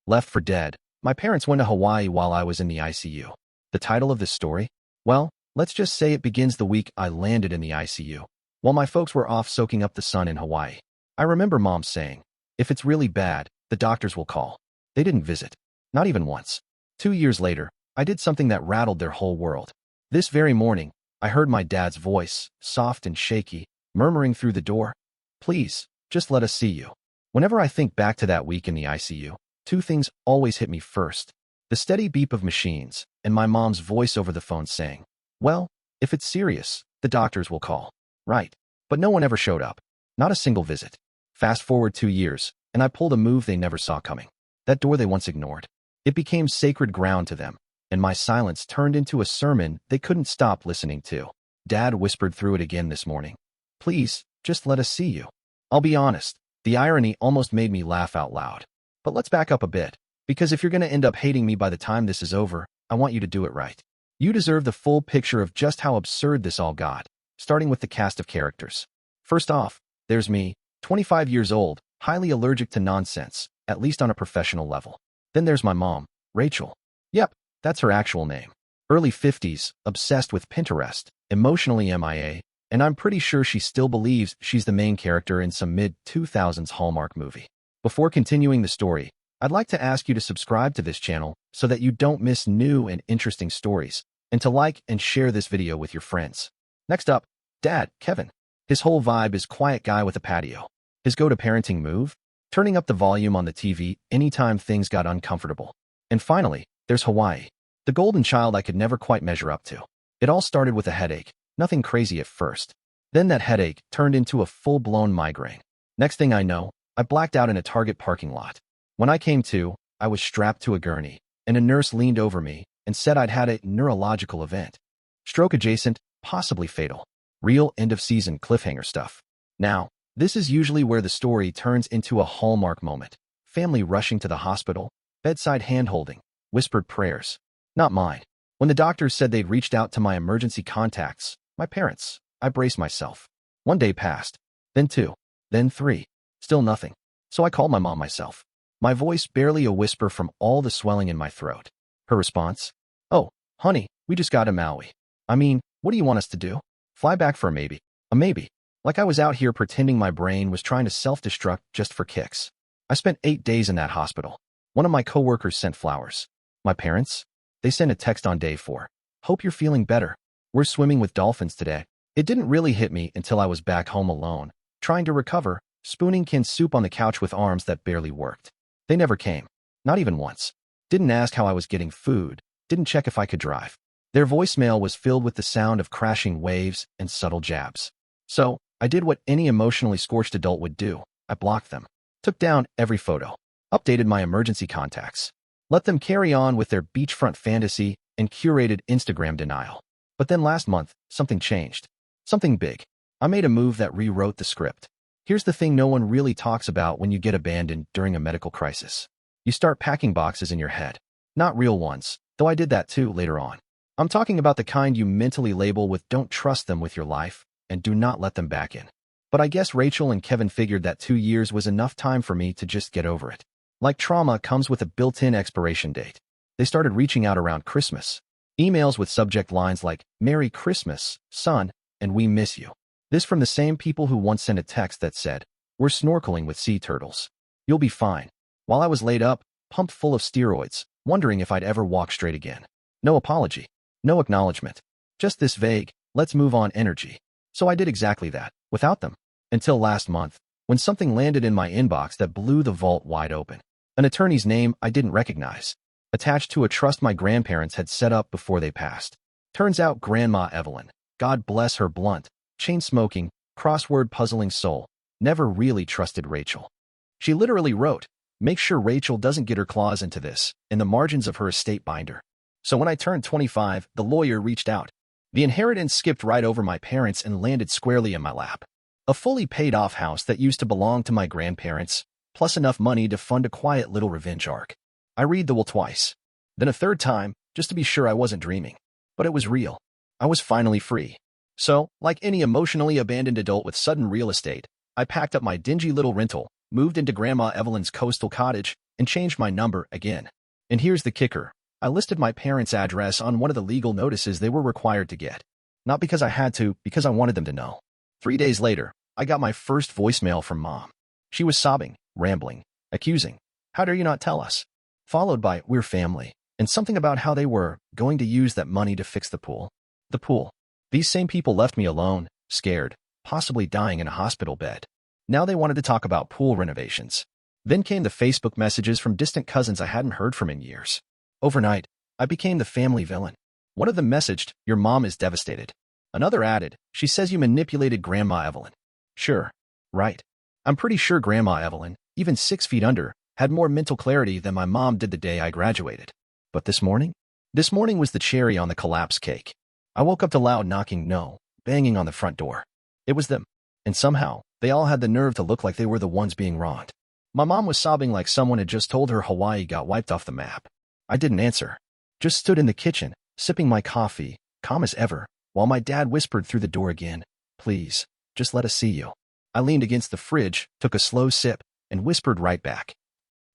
Left for dead. My parents went to Hawaii while I was in the ICU. The title of this story? Well, let's just say it begins the week I landed in the ICU, while my folks were off soaking up the sun in Hawaii. I remember Mom saying, "If it's really bad, the doctors will call." They didn't visit. Not even once. 2 years later, I did something that rattled their whole world. This very morning, I heard my dad's voice, soft and shaky, murmuring through the door, "Please, just let us see you." Whenever I think back to that week in the ICU, two things always hit me first. The steady beep of machines, and my mom's voice over the phone saying, "Well, if it's serious, the doctors will call." Right. But no one ever showed up. Not a single visit. Fast forward 2 years, and I pulled a move they never saw coming. That door they once ignored. It became sacred ground to them, and my silence turned into a sermon they couldn't stop listening to. Dad whispered through it again this morning. "Please, just let us see you." I'll be honest, the irony almost made me laugh out loud. But let's back up a bit, because if you're going to end up hating me by the time this is over, I want you to do it right. You deserve the full picture of just how absurd this all got, starting with the cast of characters. First off, there's me, 25 years old, highly allergic to nonsense, at least on a professional level. Then there's my mom, Rachel. Yep, that's her actual name. Early 50s, obsessed with Pinterest, emotionally MIA, and I'm pretty sure she still believes she's the main character in some mid-2000s Hallmark movie. Before continuing the story, I'd like to ask you to subscribe to this channel so that you don't miss new and interesting stories, and to like and share this video with your friends. Next up, Dad, Kevin. His whole vibe is quiet guy with a patio. His go-to parenting move? Turning up the volume on the TV anytime things got uncomfortable. And finally, there's Hawaii. The golden child I could never quite measure up to. It all started with a headache, nothing crazy at first. Then that headache turned into a full-blown migraine. Next thing I know, I blacked out in a Target parking lot. When I came to, I was strapped to a gurney, and a nurse leaned over me and said I'd had a neurological event. Stroke adjacent, possibly fatal. Real end-of-season cliffhanger stuff. Now, this is usually where the story turns into a Hallmark moment. Family rushing to the hospital, bedside hand-holding, whispered prayers. Not mine. When the doctors said they'd reached out to my emergency contacts, my parents, I braced myself. 1 day passed, then 2, then 3. Still nothing. So I called my mom myself. My voice barely a whisper from all the swelling in my throat. Her response? "Oh, honey, we just got to Maui. I mean, what do you want us to do? Fly back for a maybe?" A maybe. Like I was out here pretending my brain was trying to self-destruct just for kicks. I spent 8 days in that hospital. One of my coworkers sent flowers. My parents? They sent a text on day 4. "Hope you're feeling better. We're swimming with dolphins today." It didn't really hit me until I was back home alone, trying to recover, spooning canned soup on the couch with arms that barely worked. They never came. Not even once. Didn't ask how I was getting food. Didn't check if I could drive. Their voicemail was filled with the sound of crashing waves and subtle jabs. So, I did what any emotionally scorched adult would do. I blocked them. Took down every photo. Updated my emergency contacts. Let them carry on with their beachfront fantasy and curated Instagram denial. But then last month, something changed. Something big. I made a move that rewrote the script. Here's the thing no one really talks about when you get abandoned during a medical crisis. You start packing boxes in your head. Not real ones, though I did that too later on. I'm talking about the kind you mentally label with "don't trust them with your life" and "do not let them back in." But I guess Rachel and Kevin figured that 2 years was enough time for me to just get over it. Like trauma comes with a built-in expiration date. They started reaching out around Christmas. Emails with subject lines like "Merry Christmas, son," and "We miss you." This from the same people who once sent a text that said, "We're snorkeling with sea turtles. You'll be fine." While I was laid up, pumped full of steroids, wondering if I'd ever walk straight again. No apology. No acknowledgement. Just this vague, "let's move on" energy. So I did exactly that, without them. Until last month, when something landed in my inbox that blew the vault wide open. An attorney's name I didn't recognize, attached to a trust my grandparents had set up before they passed. Turns out Grandma Evelyn, God bless her blunt, chain-smoking, crossword-puzzling soul, never really trusted Rachel. She literally wrote, "Make sure Rachel doesn't get her claws into this," in the margins of her estate binder. So when I turned 25, the lawyer reached out. The inheritance skipped right over my parents and landed squarely in my lap. A fully paid-off house that used to belong to my grandparents, plus enough money to fund a quiet little revenge arc. I read the will twice. Then a third time, just to be sure I wasn't dreaming. But it was real. I was finally free. So, like any emotionally abandoned adult with sudden real estate, I packed up my dingy little rental, moved into Grandma Evelyn's coastal cottage, and changed my number again. And here's the kicker. I listed my parents' address on one of the legal notices they were required to get. Not because I had to, because I wanted them to know. 3 days later, I got my first voicemail from Mom. She was sobbing, rambling, accusing. How dare you not tell us? Followed by, we're family, and something about how they were going to use that money to fix the pool. The pool. These same people left me alone, scared, possibly dying in a hospital bed. Now they wanted to talk about pool renovations. Then came the Facebook messages from distant cousins I hadn't heard from in years. Overnight, I became the family villain. One of them messaged, your mom is devastated. Another added, she says you manipulated Grandma Evelyn. Sure. Right. I'm pretty sure Grandma Evelyn, even 6 feet under, had more mental clarity than my mom did the day I graduated. But this morning? This morning was the cherry on the collapse cake. I woke up to loud knocking, no, banging on the front door. It was them. And somehow, they all had the nerve to look like they were the ones being wronged. My mom was sobbing like someone had just told her Hawaii got wiped off the map. I didn't answer. Just stood in the kitchen, sipping my coffee, calm as ever, while my dad whispered through the door again, please, just let us see you. I leaned against the fridge, took a slow sip, and whispered right back.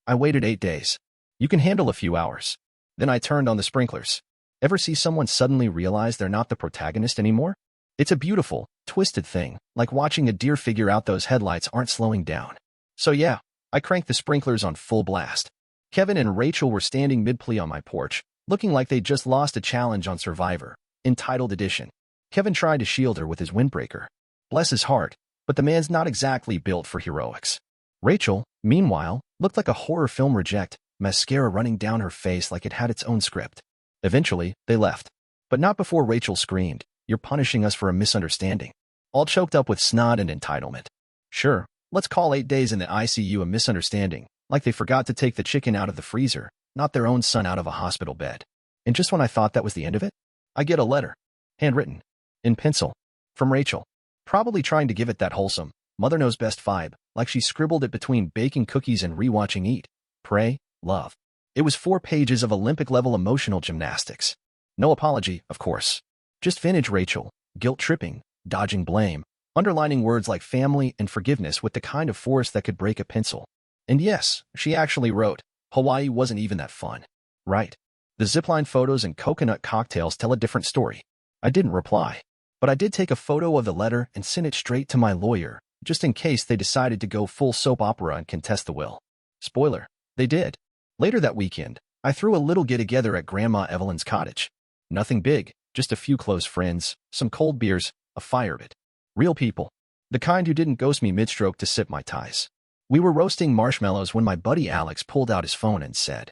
I waited 8 days. You can handle a few hours. Then I turned on the sprinklers. Ever see someone suddenly realize they're not the protagonist anymore? It's a beautiful, twisted thing, like watching a deer figure out those headlights aren't slowing down. So yeah, I cranked the sprinklers on full blast. Kevin and Rachel were standing mid-plea on my porch, looking like they'd just lost a challenge on Survivor, entitled edition. Kevin tried to shield her with his windbreaker. Bless his heart, but the man's not exactly built for heroics. Rachel, meanwhile, looked like a horror film reject, mascara running down her face like it had its own script. Eventually, they left. But not before Rachel screamed, you're punishing us for a misunderstanding. All choked up with snot and entitlement. Sure, let's call 8 days in the ICU a misunderstanding, like they forgot to take the chicken out of the freezer, not their own son out of a hospital bed. And just when I thought that was the end of it, I get a letter. Handwritten. In pencil. From Rachel. Probably trying to give it that wholesome, mother knows best vibe, like she scribbled it between baking cookies and rewatching Eat, Pray, Love. It was 4 pages of Olympic-level emotional gymnastics. No apology, of course. Just vintage Rachel, guilt-tripping, dodging blame, underlining words like family and forgiveness with the kind of force that could break a pencil. And yes, she actually wrote, Hawaii wasn't even that fun. Right. The zipline photos and coconut cocktails tell a different story. I didn't reply. But I did take a photo of the letter and send it straight to my lawyer, just in case they decided to go full soap opera and contest the will. Spoiler, they did. Later that weekend, I threw a little get-together at Grandma Evelyn's cottage. Nothing big, just a few close friends, some cold beers, a fire pit. Real people. The kind who didn't ghost me mid-stroke to sip my ties. We were roasting marshmallows when my buddy Alex pulled out his phone and said,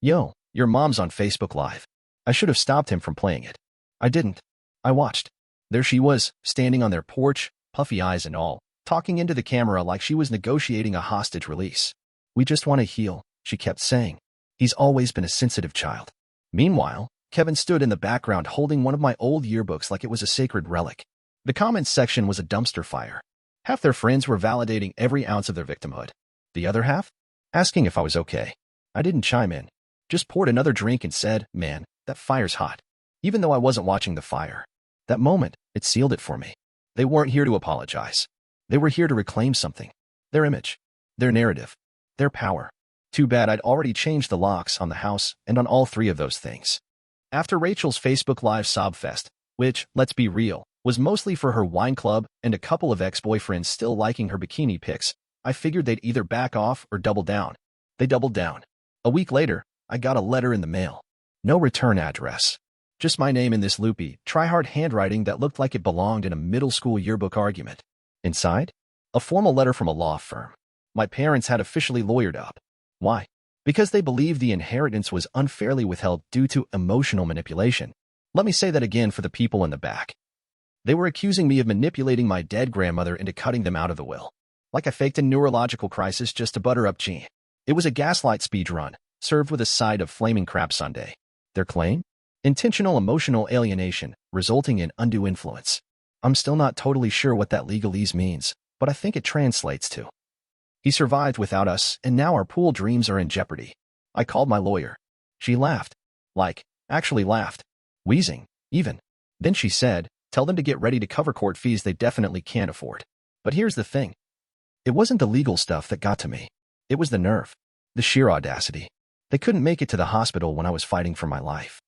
Yo, your mom's on Facebook Live. I should have stopped him from playing it. I didn't. I watched. There she was, standing on their porch, puffy eyes and all, talking into the camera like she was negotiating a hostage release. We just want to heal, she kept saying. He's always been a sensitive child. Meanwhile, Kevin stood in the background holding one of my old yearbooks like it was a sacred relic. The comments section was a dumpster fire. Half their friends were validating every ounce of their victimhood. The other half? Asking if I was okay. I didn't chime in. Just poured another drink and said, man, that fire's hot. Even though I wasn't watching the fire. That moment, it sealed it for me. They weren't here to apologize. They were here to reclaim something. Their image. Their narrative. Their power. Too bad I'd already changed the locks on the house and on all 3 of those things. After Rachel's Facebook Live sob fest, which, let's be real, was mostly for her wine club and a couple of ex-boyfriends still liking her bikini pics, I figured they'd either back off or double down. They doubled down. A week later, I got a letter in the mail. No return address. Just my name in this loopy, try-hard handwriting that looked like it belonged in a middle school yearbook argument. Inside? A formal letter from a law firm. My parents had officially lawyered up. Why? Because they believed the inheritance was unfairly withheld due to emotional manipulation. Let me say that again for the people in the back. They were accusing me of manipulating my dead grandmother into cutting them out of the will. Like I faked a neurological crisis just to butter up G. It was a gaslight speed run, served with a side of flaming crap sundae. Their claim? Intentional emotional alienation, resulting in undue influence. I'm still not totally sure what that legalese means, but I think it translates to. He survived without us, and now our pool dreams are in jeopardy. I called my lawyer. She laughed. Actually laughed. Wheezing, even. Then she said, tell them to get ready to cover court fees they definitely can't afford. But here's the thing. It wasn't the legal stuff that got to me. It was the nerve. The sheer audacity. They couldn't make it to the hospital when I was fighting for my life.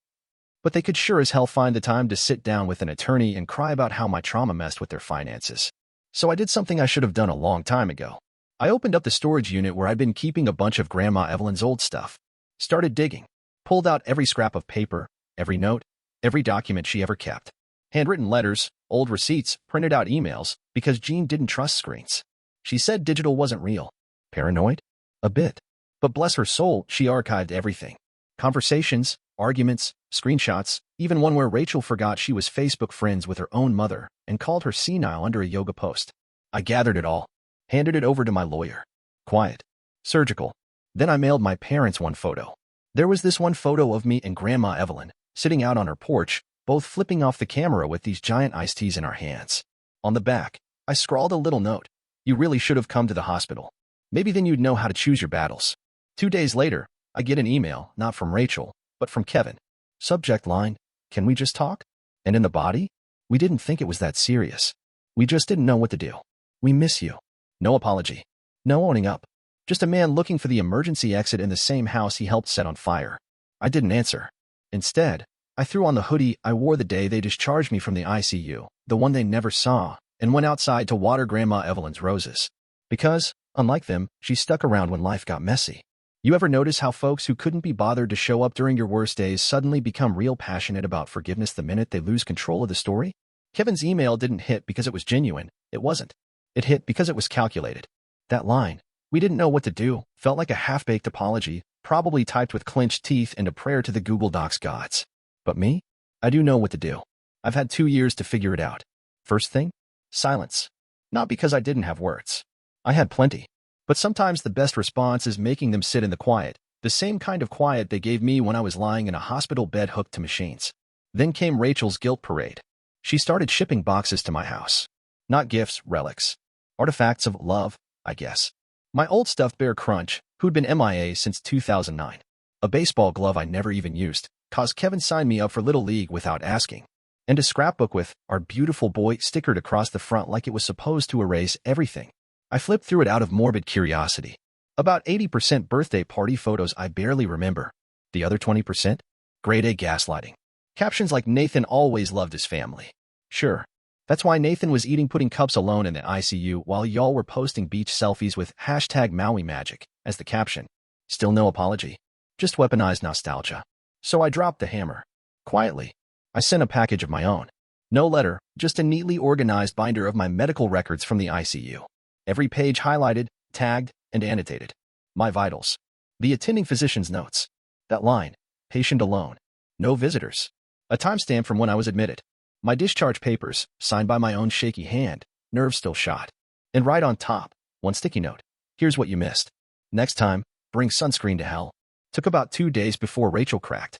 But they could sure as hell find the time to sit down with an attorney and cry about how my trauma messed with their finances. So I did something I should have done a long time ago. I opened up the storage unit where I'd been keeping a bunch of Grandma Evelyn's old stuff. Started digging. Pulled out every scrap of paper, every note, every document she ever kept. Handwritten letters, old receipts, printed out emails, because Jean didn't trust screens. She said digital wasn't real. Paranoid? A bit. But bless her soul, she archived everything. Conversations, arguments, screenshots, even one where Rachel forgot she was Facebook friends with her own mother and called her senile under a yoga post. I gathered it all, handed it over to my lawyer. Quiet. Surgical. Then I mailed my parents one photo. There was this one photo of me and Grandma Evelyn, sitting out on her porch, both flipping off the camera with these giant iced teas in our hands. On the back, I scrawled a little note. You really should have come to the hospital. Maybe then you'd know how to choose your battles. 2 days later, I get an email, not from Rachel, but from Kevin. Subject line, can we just talk? And in the body? We didn't think it was that serious. We just didn't know what to do. We miss you. No apology. No owning up. Just a man looking for the emergency exit in the same house he helped set on fire. I didn't answer. Instead, I threw on the hoodie I wore the day they discharged me from the ICU, the one they never saw, and went outside to water Grandma Evelyn's roses. Because, unlike them, she stuck around when life got messy. You ever notice how folks who couldn't be bothered to show up during your worst days suddenly become real passionate about forgiveness the minute they lose control of the story? Kevin's email didn't hit because it was genuine. It wasn't. It hit because it was calculated. That line, we didn't know what to do, felt like a half-baked apology, probably typed with clenched teeth and a prayer to the Google Docs gods. But me? I do know what to do. I've had 2 years to figure it out. First thing? Silence. Not because I didn't have words. I had plenty. But sometimes the best response is making them sit in the quiet, the same kind of quiet they gave me when I was lying in a hospital bed hooked to machines. Then came Rachel's guilt parade. She started shipping boxes to my house. Not gifts, relics. Artifacts of love, I guess. My old stuffed bear Crunch, who'd been MIA since 2009. A baseball glove I never even used, cause Kevin signed me up for Little League without asking. And a scrapbook with our beautiful boy stickered across the front like it was supposed to erase everything. I flipped through it out of morbid curiosity. About 80% birthday party photos I barely remember. The other 20%? Grade A gaslighting. Captions like Nathan always loved his family. Sure. That's why Nathan was eating pudding cups alone in the ICU while y'all were posting beach selfies with #MauiMagic as the caption. Still no apology. Just weaponized nostalgia. So I dropped the hammer. Quietly. I sent a package of my own. No letter, just a neatly organized binder of my medical records from the ICU. Every page highlighted, tagged, and annotated. My vitals. The attending physician's notes. That line. Patient alone. No visitors. A timestamp from when I was admitted. My discharge papers, signed by my own shaky hand, nerves still shot. And right on top, one sticky note. Here's what you missed. Next time, bring sunscreen to hell. Took about 2 days before Rachel cracked.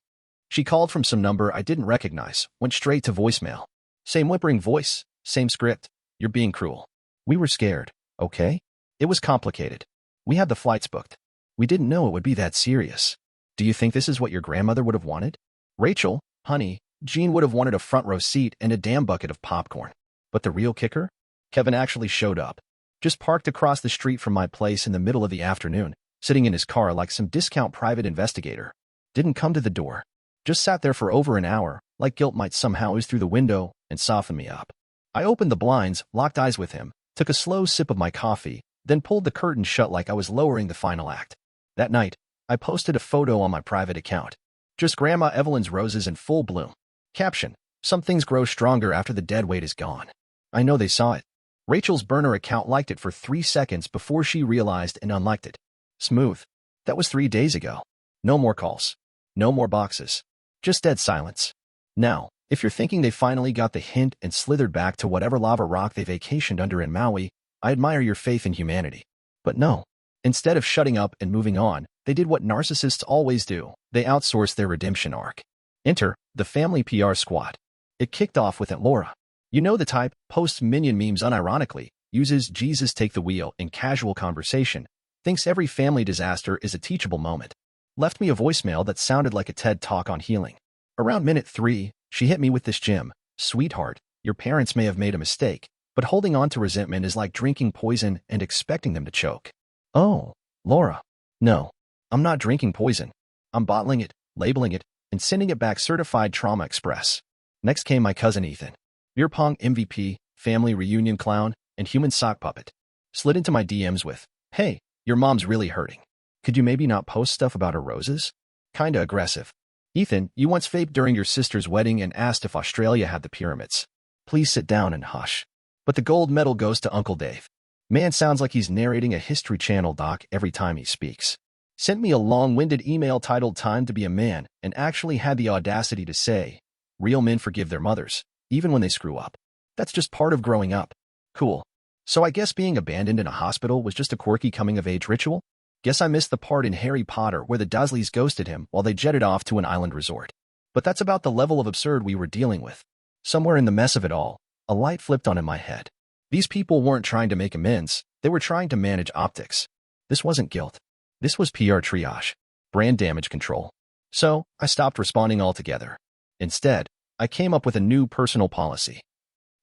She called from some number I didn't recognize, went straight to voicemail. Same whimpering voice, same script. You're being cruel. We were scared. Okay? It was complicated. We had the flights booked. We didn't know it would be that serious. Do you think this is what your grandmother would have wanted? Rachel, honey, Jean would have wanted a front row seat and a damn bucket of popcorn. But the real kicker? Kevin actually showed up. Just parked across the street from my place in the middle of the afternoon, sitting in his car like some discount private investigator. Didn't come to the door. Just sat there for over an hour, like guilt might somehow ooze through the window and soften me up. I opened the blinds, locked eyes with him, took a slow sip of my coffee, then pulled the curtain shut like I was lowering the final act. That night, I posted a photo on my private account. Just Grandma Evelyn's roses in full bloom. Caption, some things grow stronger after the dead weight is gone. I know they saw it. Rachel's burner account liked it for 3 seconds before she realized and unliked it. Smooth. That was 3 days ago. No more calls. No more boxes. Just dead silence. Now, if you're thinking they finally got the hint and slithered back to whatever lava rock they vacationed under in Maui, I admire your faith in humanity. But no. Instead of shutting up and moving on, they did what narcissists always do. They outsourced their redemption arc. Enter the family PR squad. It kicked off with Aunt Laura. You know the type, posts minion memes unironically, uses Jesus take the wheel in casual conversation, thinks every family disaster is a teachable moment. Left me a voicemail that sounded like a TED talk on healing. Around minute 3, she hit me with this gem. Sweetheart, your parents may have made a mistake, but holding on to resentment is like drinking poison and expecting them to choke. Oh, Laura. No. I'm not drinking poison. I'm bottling it, labeling it, and sending it back certified trauma express. Next came my cousin Ethan. Beer pong MVP, family reunion clown, and human sock puppet. Slid into my DMs with, "Hey, your mom's really hurting. Could you maybe not post stuff about her roses?" Kinda aggressive. "Ethan, you once vaped during your sister's wedding and asked if Australia had the pyramids. Please sit down and hush." But the gold medal goes to Uncle Dave. Man sounds like he's narrating a History Channel doc every time he speaks. Sent me a long-winded email titled "Time to be a Man" and actually had the audacity to say, "Real men forgive their mothers, even when they screw up. That's just part of growing up." Cool. So I guess being abandoned in a hospital was just a quirky coming-of-age ritual? Guess I missed the part in Harry Potter where the Dursleys ghosted him while they jetted off to an island resort. But that's about the level of absurd we were dealing with. Somewhere in the mess of it all, a light flipped on in my head. These people weren't trying to make amends, they were trying to manage optics. This wasn't guilt. This was PR triage, brand damage control. So, I stopped responding altogether. Instead, I came up with a new personal policy.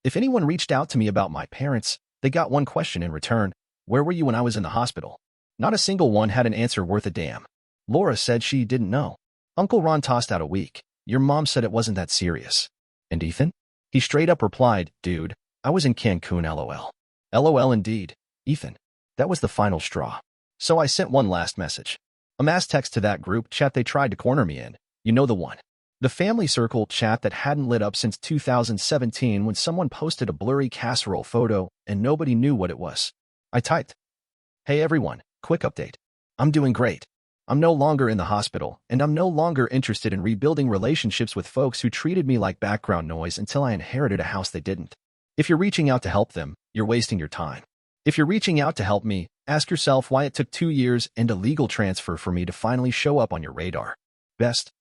If anyone reached out to me about my parents, they got one question in return: "Where were you when I was in the hospital?" Not a single one had an answer worth a damn. Laura said she didn't know. Uncle Ron tossed out a weak, "Your mom said it wasn't that serious." And Ethan? He straight up replied, "Dude, I was in Cancun, LOL. LOL indeed, Ethan. That was the final straw. So I sent one last message. A mass text to that group chat they tried to corner me in. You know the one. The family circle chat that hadn't lit up since 2017 when someone posted a blurry casserole photo and nobody knew what it was. I typed, "Hey everyone, quick update. I'm doing great. I'm no longer in the hospital, and I'm no longer interested in rebuilding relationships with folks who treated me like background noise until I inherited a house they didn't. If you're reaching out to help them, you're wasting your time. If you're reaching out to help me, ask yourself why it took 2 years and a legal transfer for me to finally show up on your radar. Best."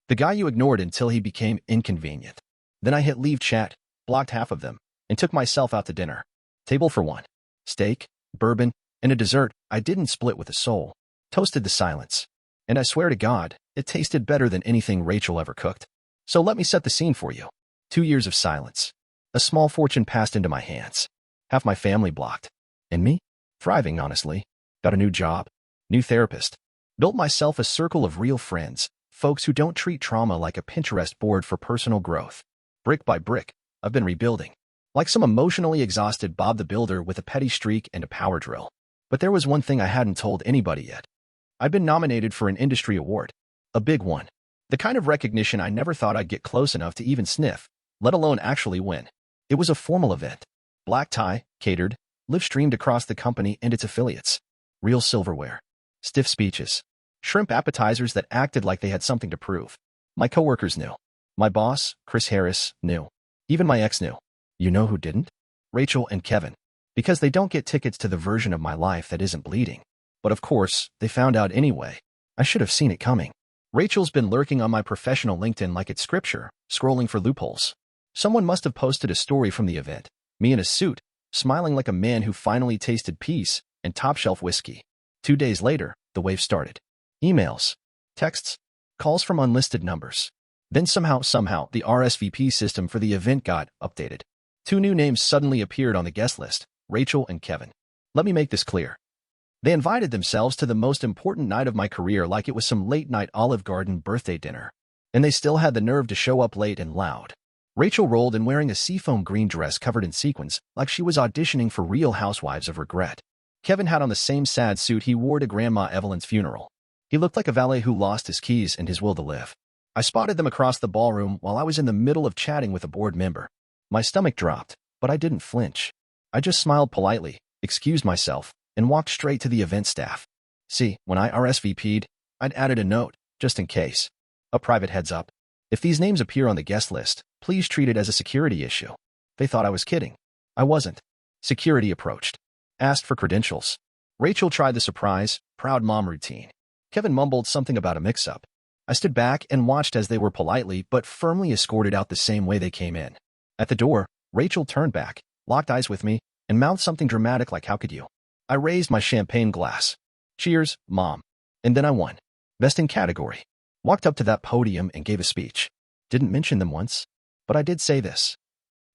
The guy you ignored until he became inconvenient. Then I hit leave chat, blocked half of them, and took myself out to dinner. Table for one. Steak, bourbon, and a dessert I didn't split with a soul. Toasted the silence. And I swear to God, it tasted better than anything Rachel ever cooked. So let me set the scene for you. 2 years of silence. A small fortune passed into my hands. Half my family blocked. And me? Thriving, honestly. Got a new job. New therapist. Built myself a circle of real friends. Folks who don't treat trauma like a Pinterest board for personal growth. Brick by brick, I've been rebuilding. Like some emotionally exhausted Bob the Builder with a petty streak and a power drill. But there was one thing I hadn't told anybody yet. I'd been nominated for an industry award. A big one. The kind of recognition I never thought I'd get close enough to even sniff, let alone actually win. It was a formal event. Black tie, catered, live-streamed across the company and its affiliates. Real silverware. Stiff speeches. Shrimp appetizers that acted like they had something to prove. My coworkers knew. My boss, Chris Harris, knew. Even my ex knew. You know who didn't? Rachel and Kevin. Because they don't get tickets to the version of my life that isn't bleeding. But of course, they found out anyway. I should have seen it coming. Rachel's been lurking on my professional LinkedIn like it's scripture, scrolling for loopholes. Someone must have posted a story from the event. Me in a suit, smiling like a man who finally tasted peace and top-shelf whiskey. 2 days later, the wave started. Emails, texts, calls from unlisted numbers. Then somehow, the RSVP system for the event got updated. 2 new names suddenly appeared on the guest list, Rachel and Kevin. Let me make this clear. They invited themselves to the most important night of my career like it was some late-night Olive Garden birthday dinner. And they still had the nerve to show up late and loud. Rachel rolled in wearing a seafoam green dress covered in sequins, like she was auditioning for Real Housewives of Regret. Kevin had on the same sad suit he wore to Grandma Evelyn's funeral. He looked like a valet who lost his keys and his will to live. I spotted them across the ballroom while I was in the middle of chatting with a board member. My stomach dropped, but I didn't flinch. I just smiled politely, excused myself, and walked straight to the event staff. See, when I RSVP'd, I'd added a note, just in case. A private heads up. If these names appear on the guest list, please treat it as a security issue. They thought I was kidding. I wasn't. Security approached. Asked for credentials. Rachel tried the surprise, proud mom routine. Kevin mumbled something about a mix-up. I stood back and watched as they were politely but firmly escorted out the same way they came in. At the door, Rachel turned back, locked eyes with me, and mouthed something dramatic like, "How could you?" I raised my champagne glass. "Cheers, Mom." And then I won. Best in category. Walked up to that podium and gave a speech. Didn't mention them once, but I did say this.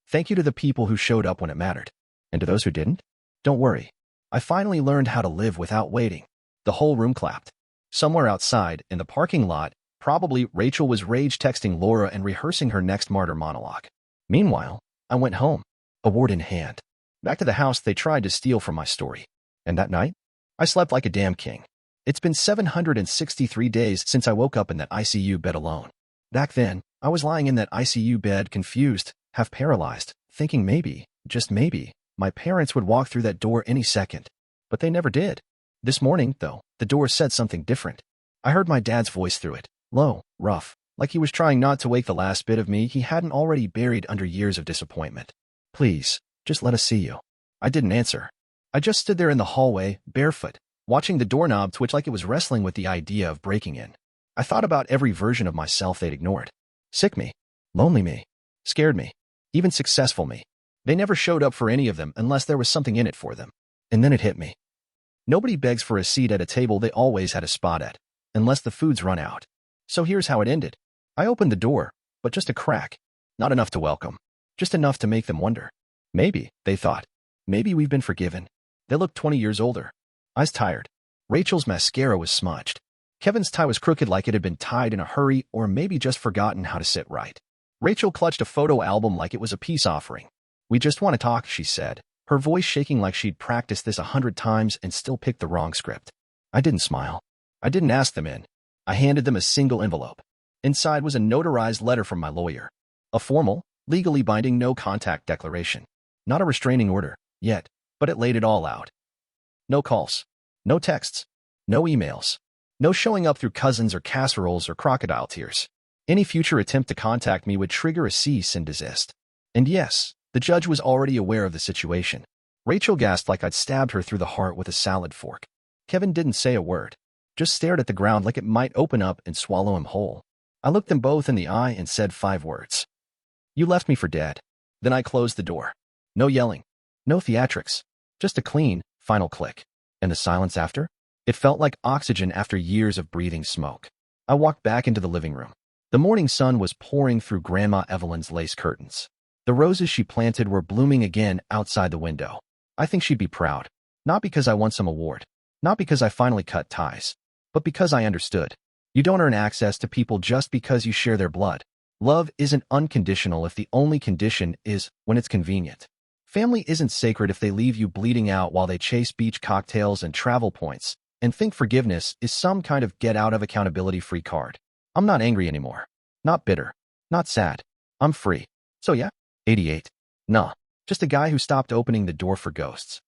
Thank you to the people who showed up when it mattered. And to those who didn't? Don't worry. I finally learned how to live without waiting. The whole room clapped. Somewhere outside, in the parking lot, probably Rachel was rage texting Laura and rehearsing her next martyr monologue. Meanwhile, I went home, award in hand. Back to the house they tried to steal from my story. And that night, I slept like a damn king. It's been 763 days since I woke up in that ICU bed alone. Back then, I was lying in that ICU bed, confused, half paralyzed, thinking maybe, just maybe, my parents would walk through that door any second. But they never did. This morning, though, the door said something different. I heard my dad's voice through it, low, rough, like he was trying not to wake the last bit of me he hadn't already buried under years of disappointment. Please, just let us see you. I didn't answer. I just stood there in the hallway, barefoot, watching the doorknob twitch like it was wrestling with the idea of breaking in. I thought about every version of myself they'd ignored. Sick me, lonely me, scared me, even successful me. They never showed up for any of them unless there was something in it for them. And then it hit me. Nobody begs for a seat at a table they always had a spot at, unless the food's run out. So here's how it ended. I opened the door, but just a crack. Not enough to welcome. Just enough to make them wonder. Maybe, they thought. Maybe we've been forgiven. They looked 20 years older. Eyes tired. Rachel's mascara was smudged. Kevin's tie was crooked like it had been tied in a hurry or maybe just forgotten how to sit right. Rachel clutched a photo album like it was a peace offering. We just want to talk, she said, her voice shaking like she'd practiced this 100 times and still picked the wrong script. I didn't smile. I didn't ask them in. I handed them a single envelope. Inside was a notarized letter from my lawyer. A formal, legally binding no-contact declaration. Not a restraining order, yet, but it laid it all out. No calls. No texts. No emails. No showing up through cousins or casseroles or crocodile tears. Any future attempt to contact me would trigger a cease and desist. And yes, the judge was already aware of the situation. Rachel gasped like I'd stabbed her through the heart with a salad fork. Kevin didn't say a word, just stared at the ground like it might open up and swallow him whole. I looked them both in the eye and said 5 words. You left me for dead. Then I closed the door. No yelling. No theatrics. Just a clean, final click. And the silence after? It felt like oxygen after years of breathing smoke. I walked back into the living room. The morning sun was pouring through Grandma Evelyn's lace curtains. The roses she planted were blooming again outside the window. I think she'd be proud. Not because I won some award. Not because I finally cut ties. But because I understood. You don't earn access to people just because you share their blood. Love isn't unconditional if the only condition is when it's convenient. Family isn't sacred if they leave you bleeding out while they chase beach cocktails and travel points, and think forgiveness is some kind of get-out-of-accountability-free card. I'm not angry anymore. Not bitter. Not sad. I'm free. So yeah, 88. Nah, just a guy who stopped opening the door for ghosts.